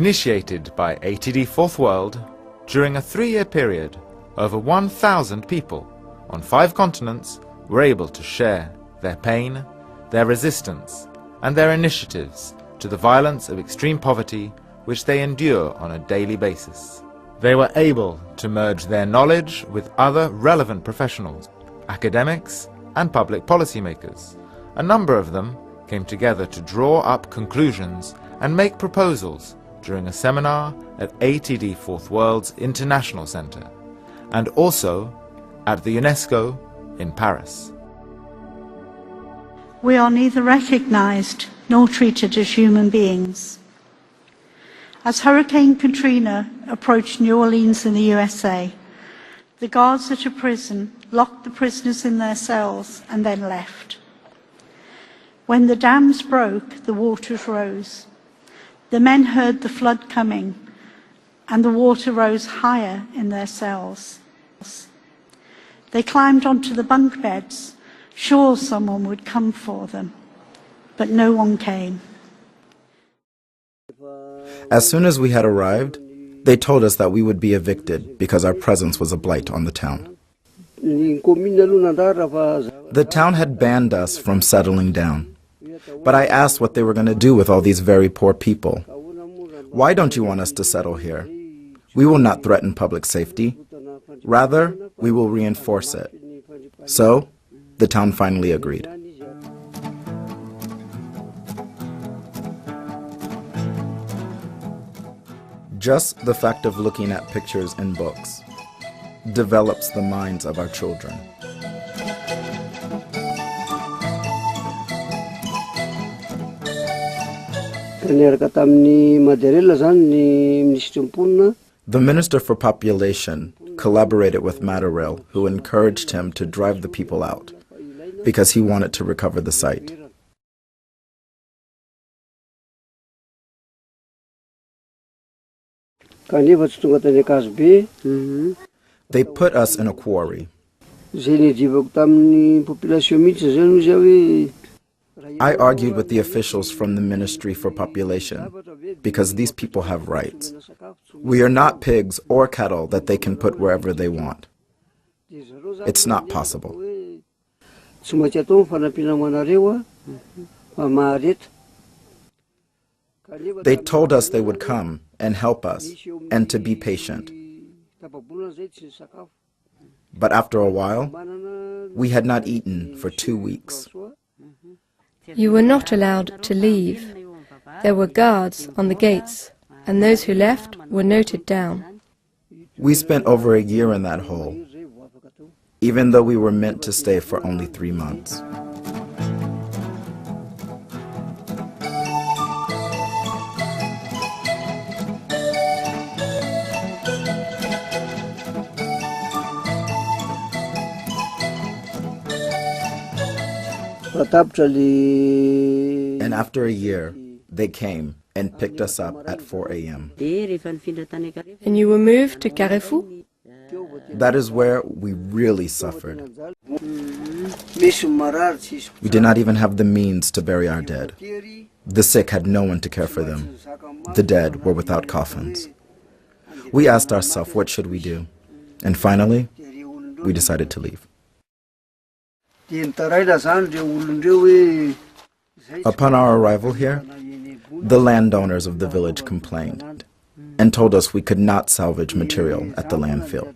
initiated by ATD Fourth World, during a 3-year period, over 1,000 people on 5 continents were able to share their pain, their resistance, and their initiatives to the violence of extreme poverty which they endure on a daily basis. They were able to merge their knowledge with other relevant professionals, academics, and public policymakers. A number of them came together to draw up conclusions and make proposals during a seminar at ATD Fourth World's International Centre, and also at the UNESCO in Paris. We are neither recognized nor treated as human beings. As Hurricane Katrina approached New Orleans in the USA, the guards at a prison locked the prisoners in their cells and then left. When the dams broke, the waters rose. The men heard the flood coming, and the water rose higher in their cells. They climbed onto the bunk beds, sure someone would come for them, but no one came. As soon as we had arrived, they told us that we would be evicted because our presence was a blight on the town. The town had banned us from settling down, but I asked what they were going to do with all these very poor people. Why don't you want us to settle here? We will not threaten public safety. Rather, we will reinforce it. So, the town finally agreed. Just the fact of looking at pictures in books develops the minds of our children. The Minister for Population collaborated with Matterell, who encouraged him to drive the people out because he wanted to recover the site. They put us in a quarry. I argued with the officials from the Ministry for Population because these people have rights. We are not pigs or cattle that they can put wherever they want. It's not possible. They told us they would come and help us and to be patient. But after a while, we had not eaten for 2 weeks. You were not allowed to leave. There were guards on the gates, and those who left were noted down. We spent over a year in that hole, even though we were meant to stay for only 3 months. And after a year, they came and picked us up at 4 a.m. And you were moved to Carrefour? That is where we really suffered. We did not even have the means to bury our dead. The sick had no one to care for them. The dead were without coffins. We asked ourselves, what should we do? And finally, we decided to leave. Upon our arrival here, the landowners of the village complained and told us we could not salvage material at the landfill.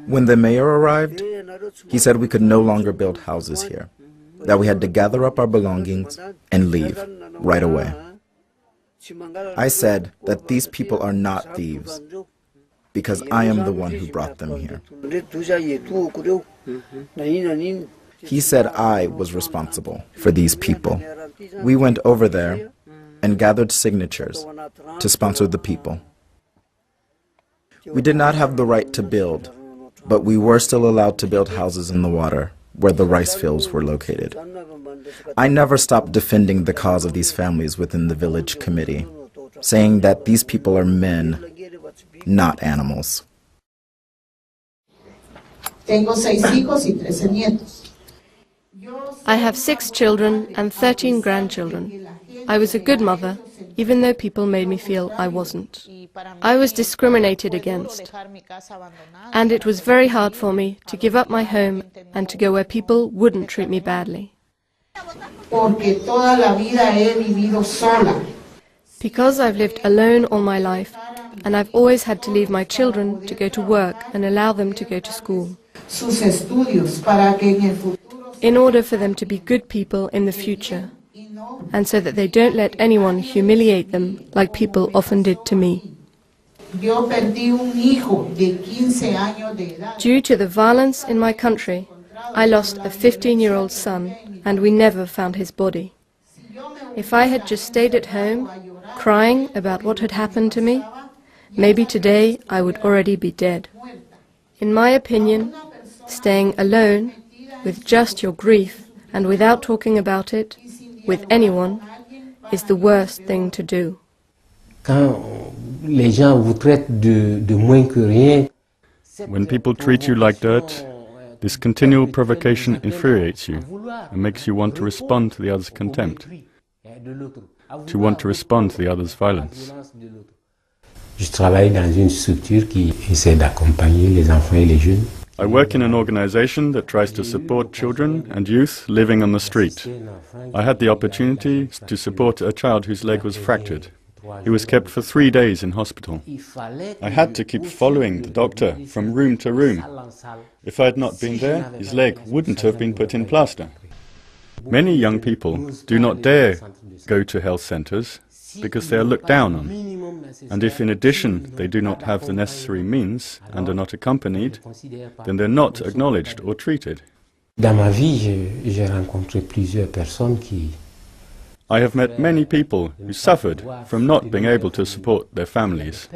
When the mayor arrived, he said we could no longer build houses here, that we had to gather up our belongings and leave right away. I said that these people are not thieves, because I am the one who brought them here. He said I was responsible for these people. We went over there and gathered signatures to sponsor the people. We did not have the right to build, but we were still allowed to build houses in the water where the rice fields were located. I never stopped defending the cause of these families within the village committee, saying that these people are men, not animals. Tengo 6 hijos y 13 nietos. I have 6 children and 13 grandchildren. I was a good mother, even though people made me feel I wasn't. I was discriminated against, and it was very hard for me to give up my home and to go where people wouldn't treat me badly. Because I've lived alone all my life, and I've always had to leave my children to go to work and allow them to go to school, in order for them to be good people in the future, and so that they don't let anyone humiliate them like people often did to me. Due to the violence in my country, I lost a 15-year-old son, and we never found his body. If I had just stayed at home, crying about what had happened to me, maybe today I would already be dead. In my opinion, staying alone, with just your grief, and without talking about it, with anyone, is the worst thing to do. When people treat you like dirt, this continual provocation infuriates you and makes you want to respond to the other's contempt, to want to respond to the other's violence. I work in an organization that tries to support children and youth living on the street. I had the opportunity to support a child whose leg was fractured. He was kept for 3 days in hospital. I had to keep following the doctor from room to room. If I had not been there, his leg wouldn't have been put in plaster. Many young people do not dare go to health centers because they are looked down on. And if in addition they do not have the necessary means and are not accompanied, then they're not acknowledged or treated. I have met many people who suffered from not being able to support their families.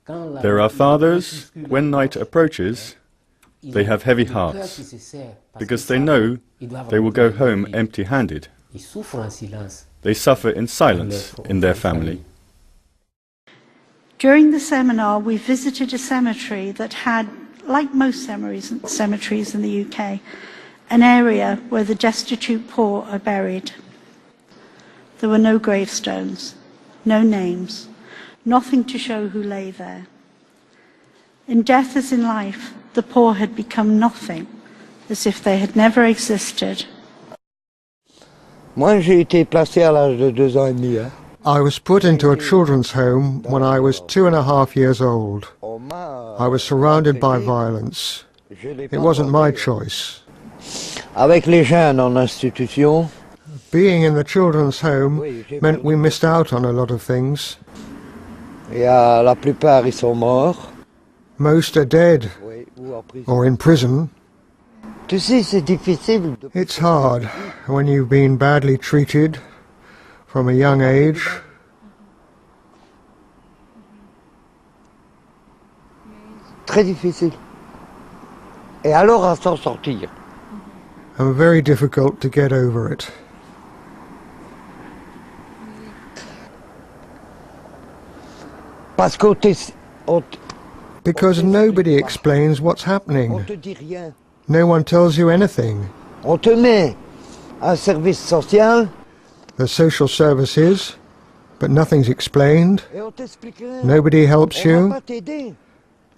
There are fathers, when night approaches, they have heavy hearts, because they know they will go home empty-handed. They suffer in silence in their family. During the seminar, we visited a cemetery that had, like most cemeteries in the UK, an area where the destitute poor are buried. There were no gravestones, no names, nothing to show who lay there. In death as in life, the poor had become nothing, as if they had never existed. Moi, j'ai été placé à l'âge de 2 ans et demi. I was put into a children's home when I was 2.5 years old. I was surrounded by violence. It wasn't my choice. Avec les jeunes en institution, Being in the children's home meant we missed out on a lot of things. la plupart ils sont morts. Most are dead or in prison. Tu sais, c'est difficile. It's hard when you've been badly treated from a young age. Très difficile. Et alors à s'en sortir. And very difficult to get over it. Parce qu'on Because nobody explains what's happening. te dit rien. No one tells you anything. On te met un service social The social services, but nothing's explained. et on t'explique rien. Nobody helps On va you. pas t'aider.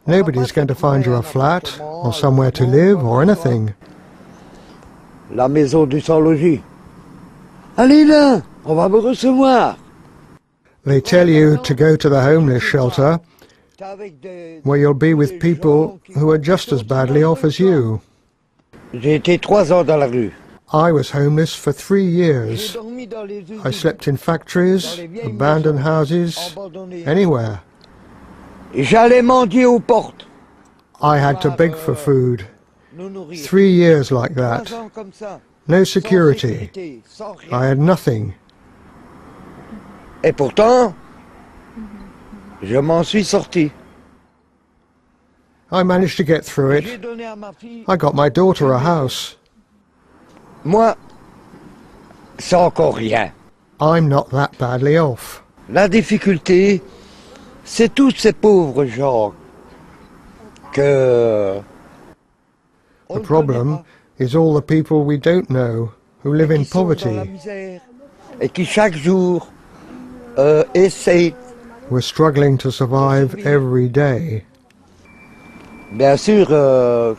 Nobody's going to find you a flat or somewhere to live or anything. La maison du sans-logis. Allez là, on va me recevoir. They tell you to go to the homeless shelter, T'es avec des... where you'll be with people who are just as badly off as you. J'ai été 3 ans dans la rue. I was homeless for 3 J'ai years. dormi dans les usines. I slept in factories, abandoned houses, Abandonné. anywhere. Et j'allais mendier aux portes. I had to beg for food. Nous nourrir. 3 years like 3 that. ans comme ça. No Sans security. sécurité, sans rien. I had nothing. Et pourtant, je m'en suis sorti. I managed to get through J'ai it. donné à ma fille. I got my daughter a house. Moi, c'est encore rien. I'm not that badly off. La difficulté, c'est tous ces pauvres gens que... The problem is all the people we don't know, who live in poverty. Et qui chaque jour essayent. We're struggling to survive every day. Bien sûr,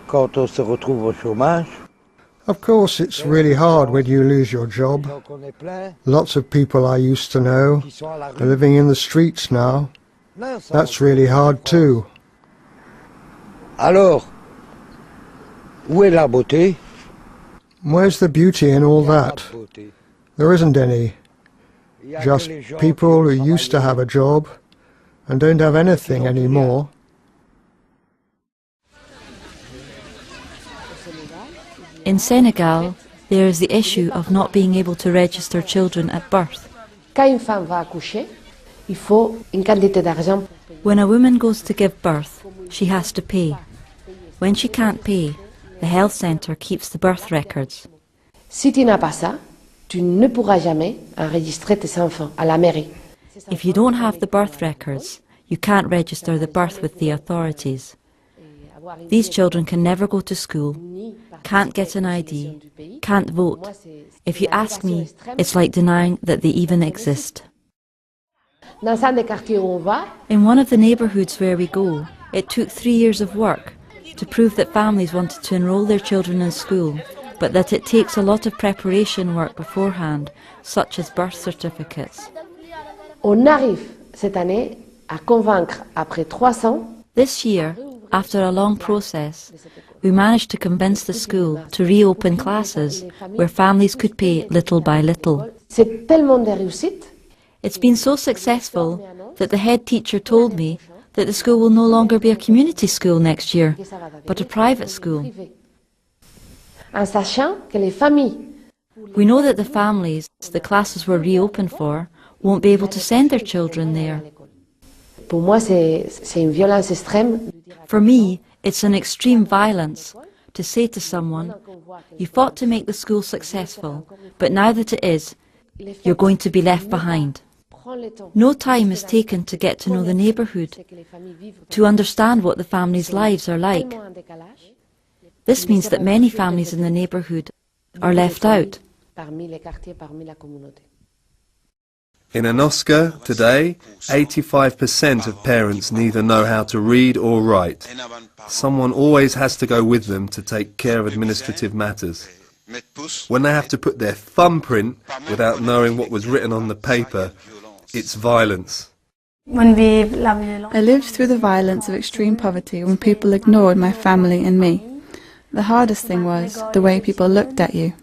quand on se retrouve au chômage. Of course, it's really hard when you lose your job. Lots of people I used to know are living in the streets now. That's really hard too. Alors, où est la beauté? Where's the beauty in all that? There isn't any. Just people who used to have a job and don't have anything anymore. In Senegal, there is the issue of not being able to register children at birth. When a woman goes to give birth, she has to pay. When she can't pay, the health centre keeps the birth records. Si tu n'as pas ça, tu ne pourras jamais enregistrer tes enfants à la mairie. If you don't have the birth records, you can't register the birth with the authorities. These children can never go to school, can't get an ID, can't vote. If you ask me, it's like denying that they even exist. In one of the neighbourhoods where we go, it took 3 years of work to prove that families wanted to enrol their children in school, but that it takes a lot of preparation work beforehand, such as birth certificates. On arrive cette année à convaincre après 3 ans. This year, after a long process, we managed to convince the school to reopen classes where families could pay little by little. C'est tellement de réussite. It's been so successful that the head teacher told me that the school will no longer be a community school next year, but a private school. En sachant que les familles. We know that the families the classes were reopened for won't be able to send their children there. Pour moi, c'est une violence extrême. For me, it's an extreme violence to say to someone, you fought to make the school successful, but now that it is, you're going to be left behind. No time is taken to get to know the neighbourhood, to understand what the families' lives are like. This means that many families in the neighbourhood are left out. In Anoska today, 85% of parents neither know how to read or write. Someone always has to go with them to take care of administrative matters. When they have to put their thumbprint without knowing what was written on the paper, it's violence. I lived through the violence of extreme poverty when people ignored my family and me. The hardest thing was the way people looked at you.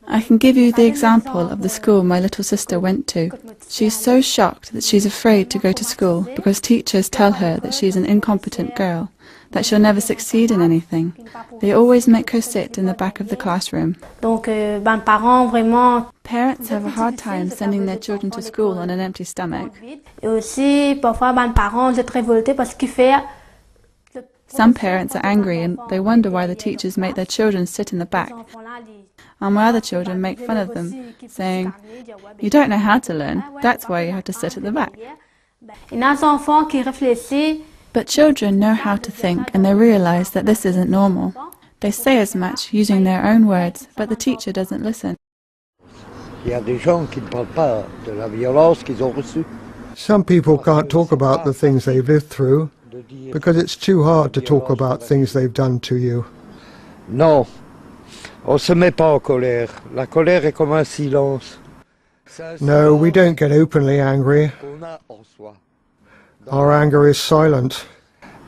I can give you the example of the school my little sister went to. She's so shocked that she's afraid to go to school because teachers tell her that she's an incompetent girl, that she'll never succeed in anything. They always make her sit in the back of the classroom. Parents have a hard time sending their children to school on an empty stomach. Some parents are angry and they wonder why the teachers make their children sit in the back. And my other children make fun of them, saying, "You don't know how to learn, that's why you have to sit at the back." But children know how to think and they realize that this isn't normal. They say as much using their own words, but the teacher doesn't listen. Some people can't talk about the things they've lived through because it's too hard to talk about things they've done to you. Non, on se met pas en colère. La colère est comme un silence. No, we don't get openly angry. Our anger is silent.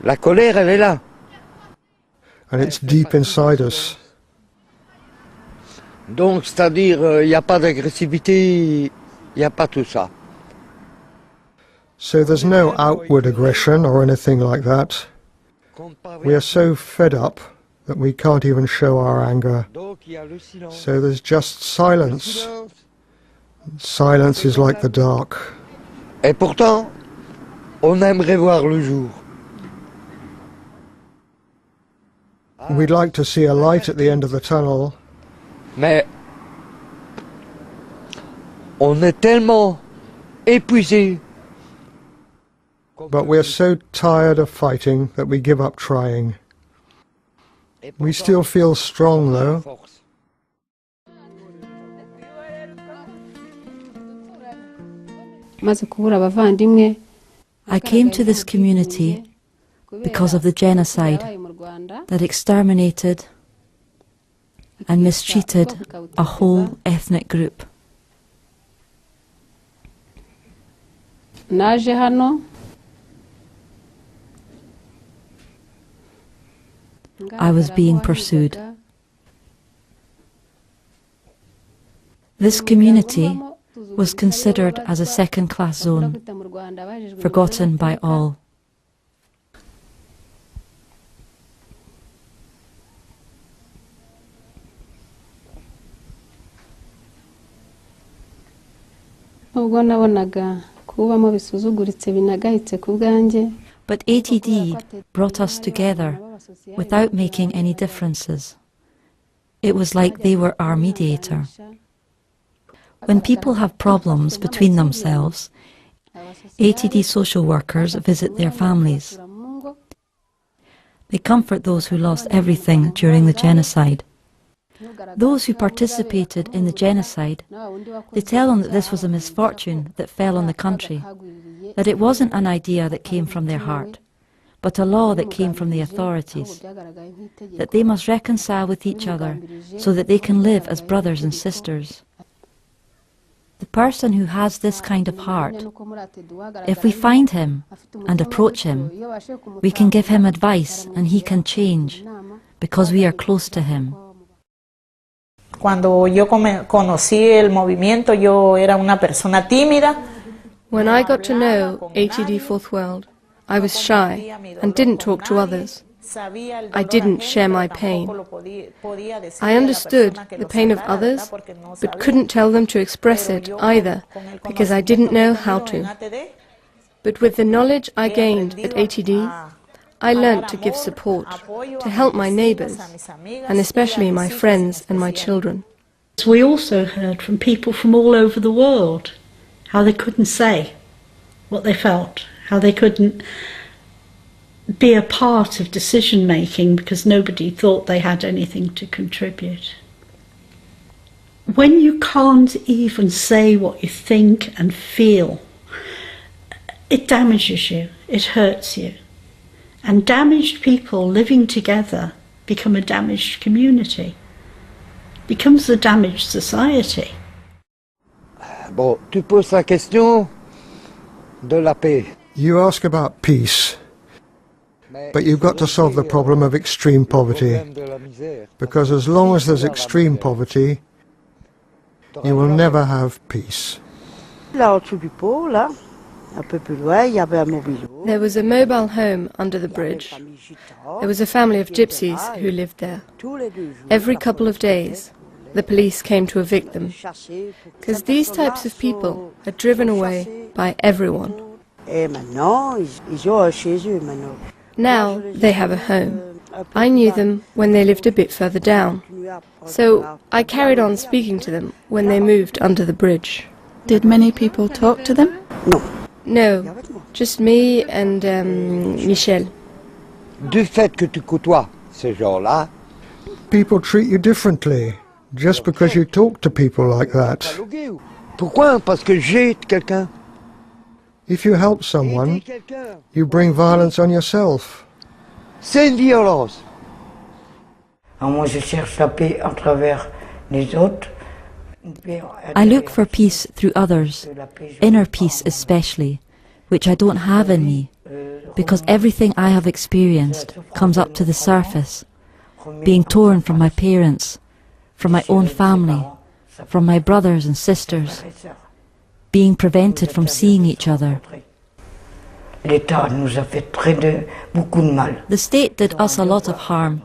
La colère, elle est là. And it's deep inside us. Donc, c'est-à-dire, il n'y a pas d'agressivité, il n'y a pas tout ça. So there's no outward aggression or anything like that. We are so fed up that we can't even show our anger. So there's just silence. Silence is like the dark. Et pourtant, on aimerait voir le jour. We'd like to see a light at the end of the tunnel. Mais on est tellement épuisé. But we're so tired of fighting that we give up trying. We still feel strong though. I came to this community because of the genocide that exterminated and mistreated a whole ethnic group. I was being pursued. This community was considered as a second-class zone, forgotten by all. But ATD brought us together without making any differences. It was like they were our mediator. When people have problems between themselves, ATD social workers visit their families. They comfort those who lost everything during the genocide. Those who participated in the genocide, they tell them that this was a misfortune that fell on the country, that it wasn't an idea that came from their heart, but a law that came from the authorities, that they must reconcile with each other so that they can live as brothers and sisters. The person who has this kind of heart, if we find him and approach him, we can give him advice and he can change, because we are close to him. Cuando yo conocí el movimiento, yo era una persona tímida. When I got to know ATD Fourth World, I was shy and didn't talk to others. I didn't share my pain. I understood the pain of others, but couldn't tell them to express it either, because I didn't know how to. But with the knowledge I gained at ATD, I learned to give support, to help my neighbours, and especially my friends and my children. We also heard from people from all over the world how they couldn't say what they felt, how they couldn't be a part of decision making because nobody thought they had anything to contribute. When you can't even say what you think and feel, it damages you, it hurts you. And damaged people living together become a damaged community, becomes a damaged society. Bon, tu poses la question de la paix. You ask about peace, but you've got to solve the problem of extreme poverty, because as long as there's extreme poverty, you will never have peace. There was a mobile home under the bridge. There was a family of gypsies who lived there. Every couple of days, the police came to evict them, because these types of people are driven away by everyone. Now they have a home. I knew them when they lived a bit further down, so I carried on speaking to them when they moved under the bridge. Did many people talk to them? No, just me and Michel. Du fait que tu côtoies ces gens-là, people treat you differently just because you talk to people like that. Pourquoi? Parce que j'aide quelqu'un. If you help someone, you bring violence on yourself. C'est une violence. Moi, je cherche la paix à travers les autres. I look for peace through others, inner peace especially, which I don't have in me, because everything I have experienced comes up to the surface, being torn from my parents, from my own family, from my brothers and sisters, being prevented from seeing each other. The state did us a lot of harm.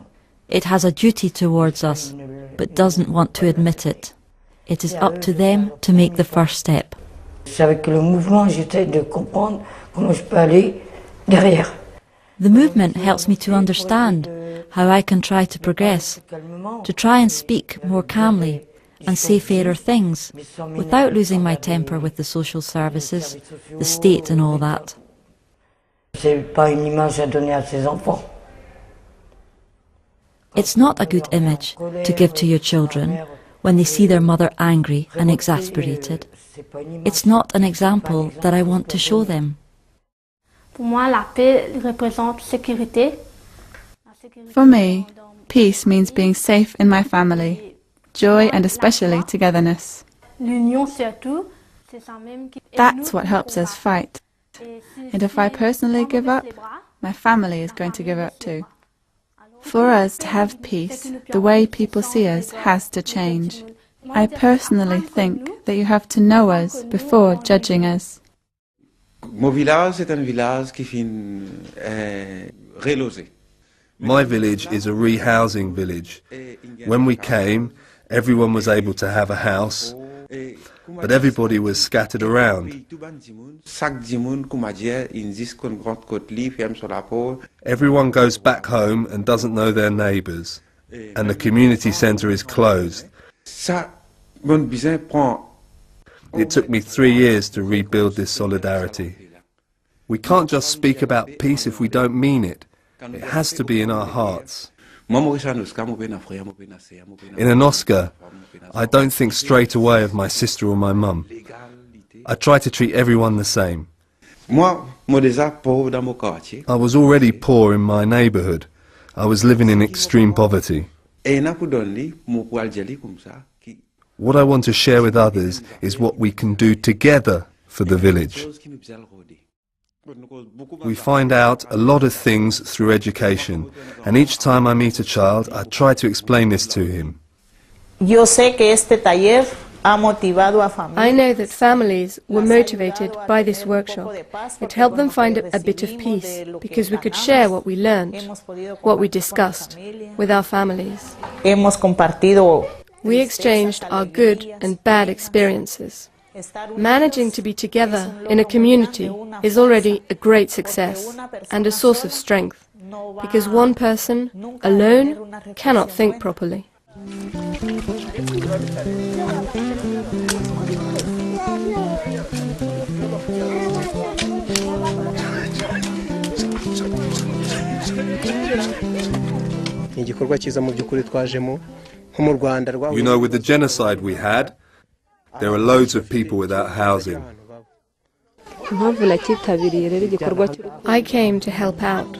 It has a duty towards us, but doesn't want to admit it. It is up to them to make the first step. The movement helps me to understand how I can try to progress, to try and speak more calmly and say fairer things, without losing my temper with the social services, the state and all that. It's not a good image to give to your children when they see their mother angry and exasperated. It's not an example that I want to show them. For me, peace means being safe in my family, joy and especially togetherness. That's what helps us fight. And if I personally give up, my family is going to give up too. For us to have peace, the way people see us has to change. I personally think that you have to know us before judging us. My village is a rehousing village. When we came, everyone was able to have a house, but everybody was scattered around. Everyone goes back home and doesn't know their neighbours, and the community centre is closed. It took me 3 years to rebuild this solidarity. We can't just speak about peace if we don't mean it. It has to be in our hearts. In Anoska, I don't think straight away of my sister or my mum. I try to treat everyone the same. I was already poor in my neighbourhood. I was living in extreme poverty. What I want to share with others is what we can do together for the village. We find out a lot of things through education, and each time I meet a child, I try to explain this to him. I know that families were motivated by this workshop. It helped them find a bit of peace, because we could share what we learned, what we discussed, with our families. We exchanged our good and bad experiences. Managing to be together in a community is already a great success and a source of strength, because one person alone cannot think properly. You know, with the genocide we had, there are loads of people without housing. I came to help out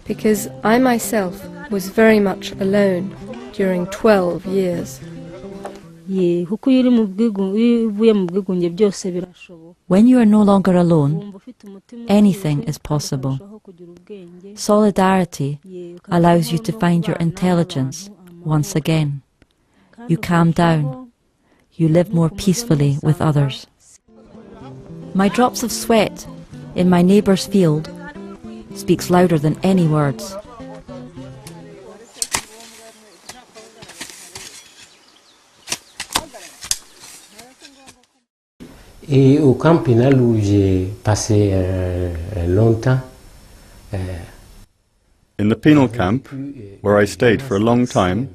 because I myself was very much alone during 12 years. When you are no longer alone, anything is possible. Solidarity allows you to find your intelligence once again. You calm down. You live more peacefully with others. My drops of sweat in my neighbour's field speaks louder than any words. Et au camp pénal où j'ai passé longtemps. In the penal camp, where I stayed for a long time,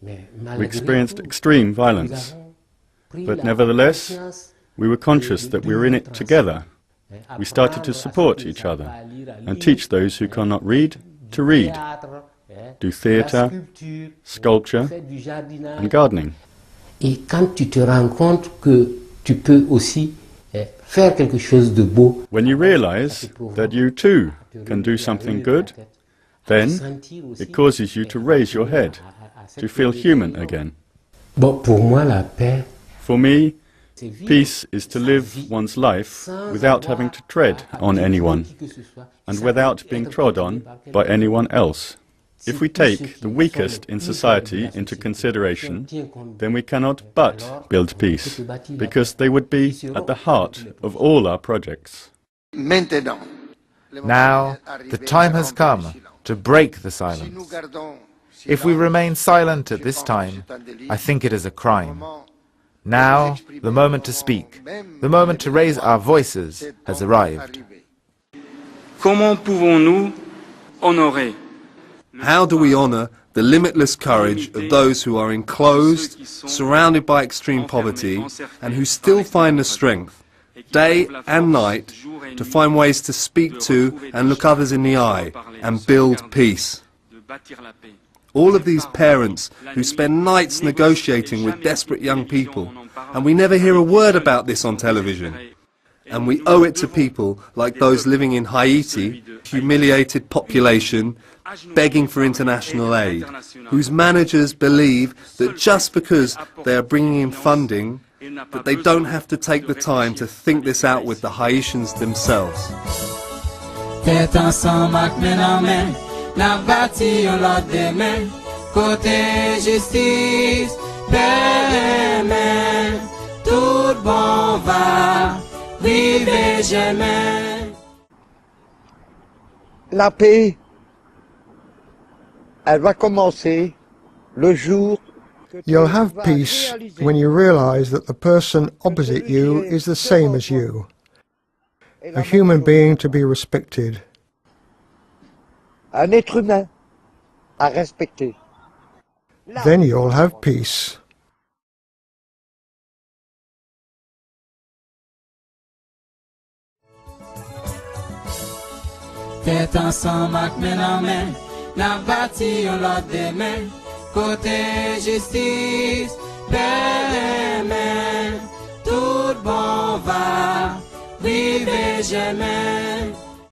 we experienced extreme violence. But nevertheless, we were conscious that we were in it together. We started to support each other and teach those who cannot read to read, do theatre, sculpture and gardening. Et quand tu te rends compte que tu peux aussi faire quelque chose de beau. When you realize that you too can do something good, then it causes you to raise your head, to feel human again. Bon, pour moi, la paix, for me, peace is to live one's life without having to tread on anyone and without being trod on by anyone else. If we take the weakest in society into consideration, then we cannot but build peace, because they would be at the heart of all our projects. Now, the time has come to break the silence. If we remain silent at this time, I think it is a crime. Now, the moment to speak, the moment to raise our voices has arrived. Comment pouvons-nous honorer? How do we honour the limitless courage of those who are enclosed, surrounded by extreme poverty, and who still find the strength, day and night, to find ways to speak to and look others in the eye and build peace? All of these parents who spend nights negotiating with desperate young people, and we never hear a word about this on television. And we owe it to people like those living in Haiti, humiliated population, begging for international aid, whose managers believe that just because they are bringing in funding, that they don't have to take the time to think this out with the Haitians themselves. La paix, elle va commencer le jour. You'll have peace when you realize that the person opposite you is the same as you, a human being to be respected. Un être humain à respecter. Then you'll have peace. Tête ensemble, main en main, n'a bâti un lot de main, côté justice, paix, tout bon va, vivre jamais.